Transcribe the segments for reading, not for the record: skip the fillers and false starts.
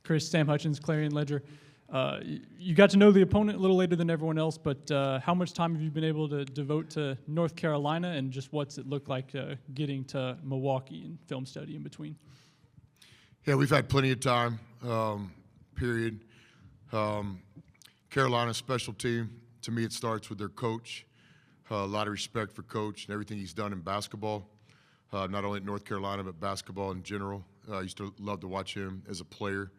Chris, Sam Hutchins, Clarion Ledger. You got to know the opponent a little later than everyone else, but how much time have you been able to devote to North Carolina, and just what's it look like getting to Milwaukee and film study in between? Yeah, we've had plenty of time, period. Carolina's special team, to me, it starts with their coach. A lot of respect for Coach and everything he's done in basketball, not only at North Carolina, but basketball in general. I used to love to watch him as a player.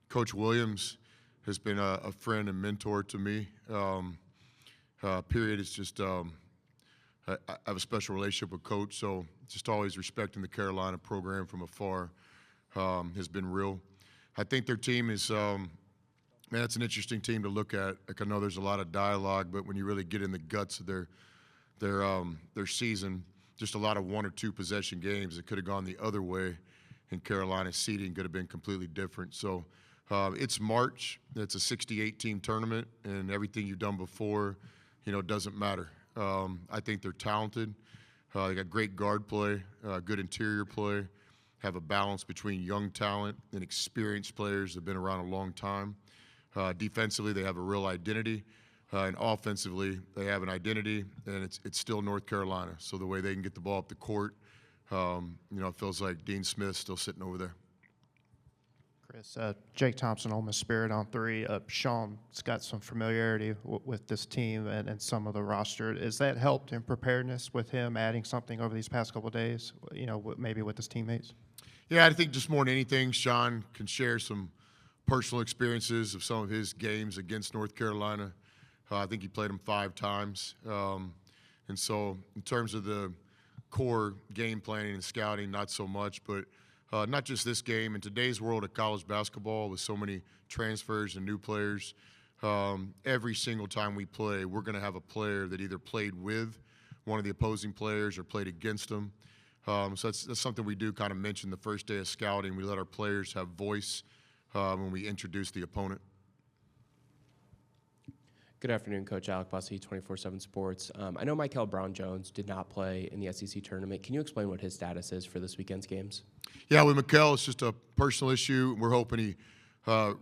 Coach Williams has been a friend and mentor to me. Period. It's just I have a special relationship with Coach, so just always respecting the Carolina program from afar has been real. I think their team is, man, it's an interesting team to look at. Like, I know there's a lot of dialogue, but when you really get in the guts of their season, just a lot of 1 or 2 possession games that could have gone the other way, and Carolina's seeding could have been completely different. So it's March. It's a 68-team tournament, and everything you've done before, doesn't matter. I think they're talented. They got great guard play, good interior play, have a balance between young talent and experienced players that have been around a long time. Defensively, they have a real identity, and offensively, they have an identity, and it's still North Carolina. So the way they can get the ball up the court, it feels like Dean Smith's still sitting over there. Chris, Jake Thompson, Ole Miss Spirit on 3. Sean's got some familiarity with this team and some of the roster. Has that helped in preparedness with him adding something over these past couple of days, maybe with his teammates? Yeah, I think just more than anything, Sean can share some personal experiences of some of his games against North Carolina. I think he played them 5 times. And so in terms of the core game planning and scouting, not so much, but not just this game. In today's world of college basketball with so many transfers and new players, every single time we play, we're going to have a player that either played with one of the opposing players or played against them. So that's something we do kind of mention the first day of scouting. We let our players have voice when we introduce the opponent. Good afternoon, Coach. Alec Bussey, 24/7 Sports. I know Michel Brown-Jones did not play in the SEC tournament. Can you explain what his status is for this weekend's games? Yeah, with Michel, it's just a personal issue. We're hoping he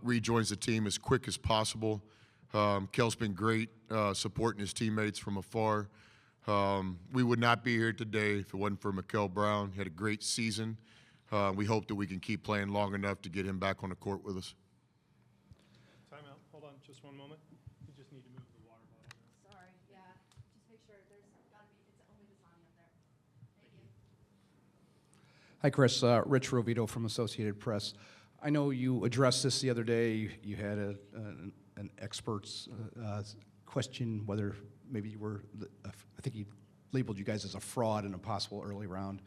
rejoins the team as quick as possible. Mikel's been great supporting his teammates from afar. We would not be here today if it wasn't for Michel Brown. He had a great season. We hope that we can keep playing long enough to get him back on the court with us. Timeout. Hold on just one moment. We just need to move the water bottle. Sorry, yeah. Just make sure there's got to be, it's only the Tanya up there. Thank you. Hi, Chris. Rich Rovito from Associated Press. I know you addressed this the other day. You had an expert's question whether maybe you were, I think he labeled you guys as a fraud in a possible early round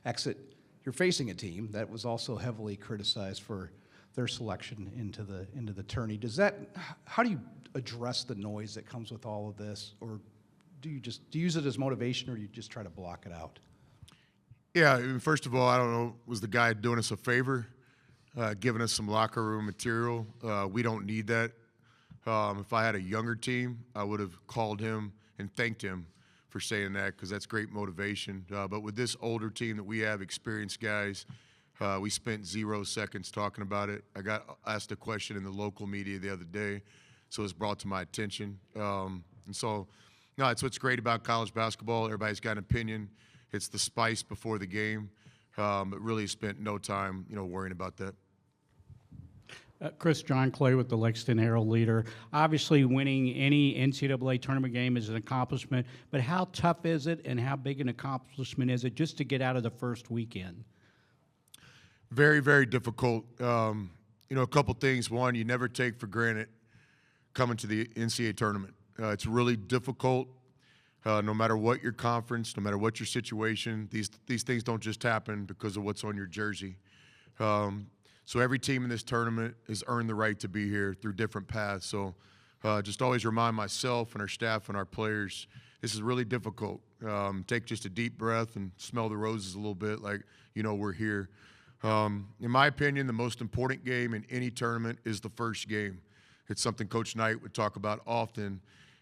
exit. You're facing a team that was also heavily criticized for their selection into the tourney. How do you address the noise that comes with all of this, or do you use it as motivation, or do you just try to block it out? Yeah, first of all, I don't know, was the guy doing us a favor, giving us some locker room material? We don't need that. If I had a younger team, I would have called him and thanked him for saying that, because that's great motivation. But with this older team that we have, experienced guys, we spent 0 seconds talking about it. I got asked a question in the local media the other day, so it was brought to my attention. And so, no, it's what's great about college basketball. Everybody's got an opinion. It's the spice before the game, but really spent no time, worrying about that. Chris, John Clay with the Lexington Herald-Leader. Obviously, winning any NCAA tournament game is an accomplishment, but how tough is it, and how big an accomplishment is it just to get out of the first weekend? Very, very difficult. A couple things. One, you never take for granted coming to the NCAA tournament. It's really difficult, no matter what your conference, no matter what your situation. These things don't just happen because of what's on your jersey. So every team in this tournament has earned the right to be here through different paths. So just always remind myself and our staff and our players, this is really difficult. Take just a deep breath and smell the roses a little bit, like, we're here. In my opinion, the most important game in any tournament is the first game. It's something Coach Knight would talk about often.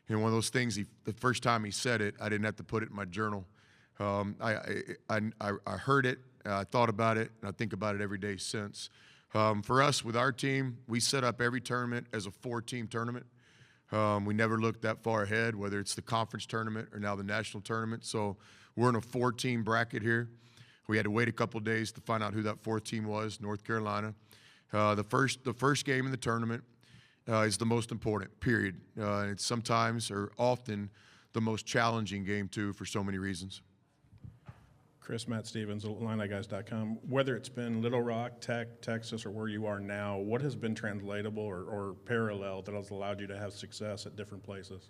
And one of those things, the first time he said it, I didn't have to put it in my journal. I heard it, I thought about it, and I think about it every day since. For us, with our team, we set up every tournament as a 4-team tournament. We never looked that far ahead, whether it's the conference tournament or now the national tournament. So we're in a 4-team bracket here. We had to wait a couple of days to find out who that 4th team was, North Carolina. The first game in the tournament is the most important, period. It's sometimes or often the most challenging game, too, for so many reasons. Chris, Matt Stevens, IlliniGuys.com. Whether it's been Little Rock, Tech, Texas, or where you are now, what has been translatable or parallel that has allowed you to have success at different places?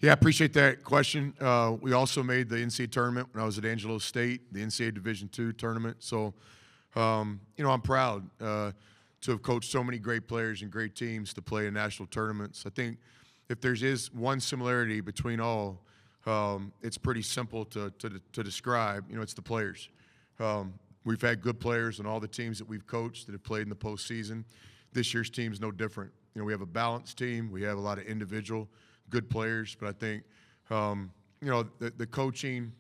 Yeah, I appreciate that question. We also made the NCAA tournament when I was at Angelo State, the NCAA Division II tournament. So, I'm proud to have coached so many great players and great teams to play in national tournaments. I think if there is one similarity between all, it's pretty simple to describe. It's the players. We've had good players on all the teams that we've coached that have played in the postseason. This year's team's no different. We have a balanced team. We have a lot of individual good players, but I think the coaching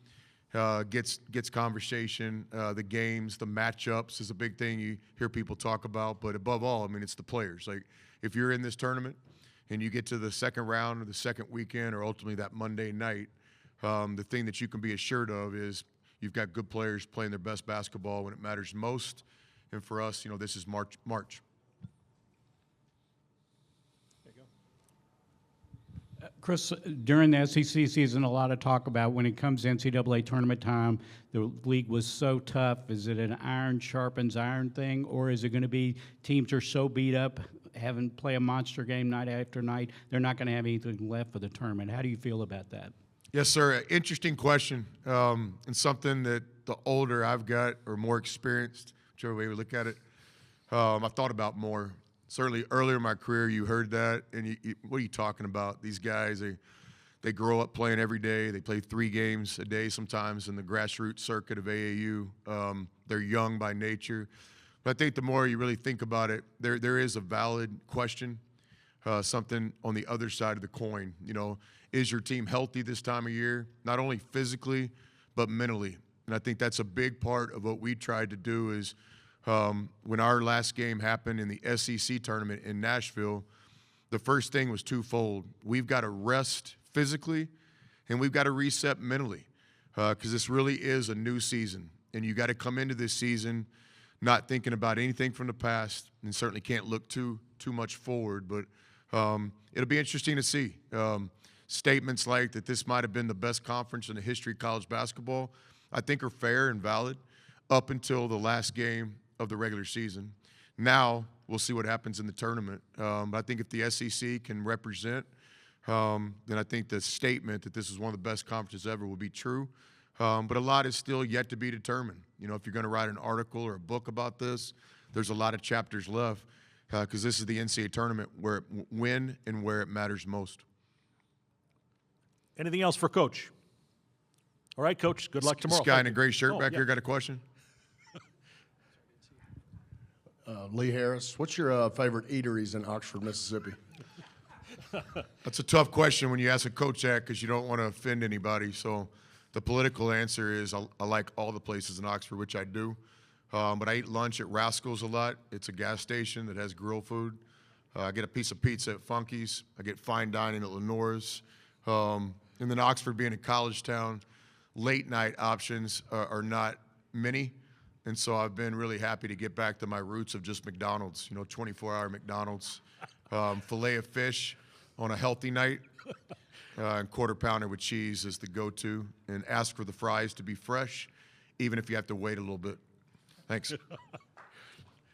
gets conversation. The games, the matchups is a big thing you hear people talk about. But above all, it's the players. Like if you're in this tournament and you get to the second round or the second weekend or ultimately that Monday night, the thing that you can be assured of is you've got good players playing their best basketball when it matters most. And for us, this is March. Chris, during the SEC season, a lot of talk about when it comes to NCAA tournament time, the league was so tough. Is it an iron sharpens iron thing, or is it going to be teams are so beat up, having play a monster game night after night, they're not going to have anything left for the tournament? How do you feel about that? Yes, sir. Interesting question, and something that the older I've got or more experienced, whichever way we look at it, I've thought about more. Certainly earlier in my career, you heard that, and what are you talking about? These guys, they grow up playing every day. They play 3 games a day sometimes in the grassroots circuit of AAU. They're young by nature. But I think the more you really think about it, there is a valid question, something on the other side of the coin. Is your team healthy this time of year? Not only physically, but mentally. And I think that's a big part of what we tried to do is when our last game happened in the SEC tournament in Nashville, the first thing was twofold. We've got to rest physically, and we've got to reset mentally because this really is a new season. And you got to come into this season not thinking about anything from the past and certainly can't look too much forward. But it'll be interesting to see. Statements like that this might have been the best conference in the history of college basketball, I think are fair and valid up until the last game of the regular season. Now we'll see what happens in the tournament. But I think if the SEC can represent, then I think the statement that this is one of the best conferences ever will be true. But a lot is still yet to be determined. If you're going to write an article or a book about this, there's a lot of chapters left because this is the NCAA tournament when and where it matters most. Anything else for Coach? All right, Coach, good luck tomorrow. This guy in a gray shirt back yeah. here got a question? Lee Harris, what's your favorite eateries in Oxford, Mississippi? That's a tough question when you ask a coach that because you don't want to offend anybody. So the political answer is I like all the places in Oxford, which I do. But I eat lunch at Rascal's a lot. It's a gas station that has grill food. I get a piece of pizza at Funky's. I get fine dining at Lenore's. And then Oxford being a college town, late night options are not many. And so I've been really happy to get back to my roots of just McDonald's, 24-hour McDonald's. Filet of fish on a healthy night, and quarter pounder with cheese is the go-to. And ask for the fries to be fresh, even if you have to wait a little bit. Thanks.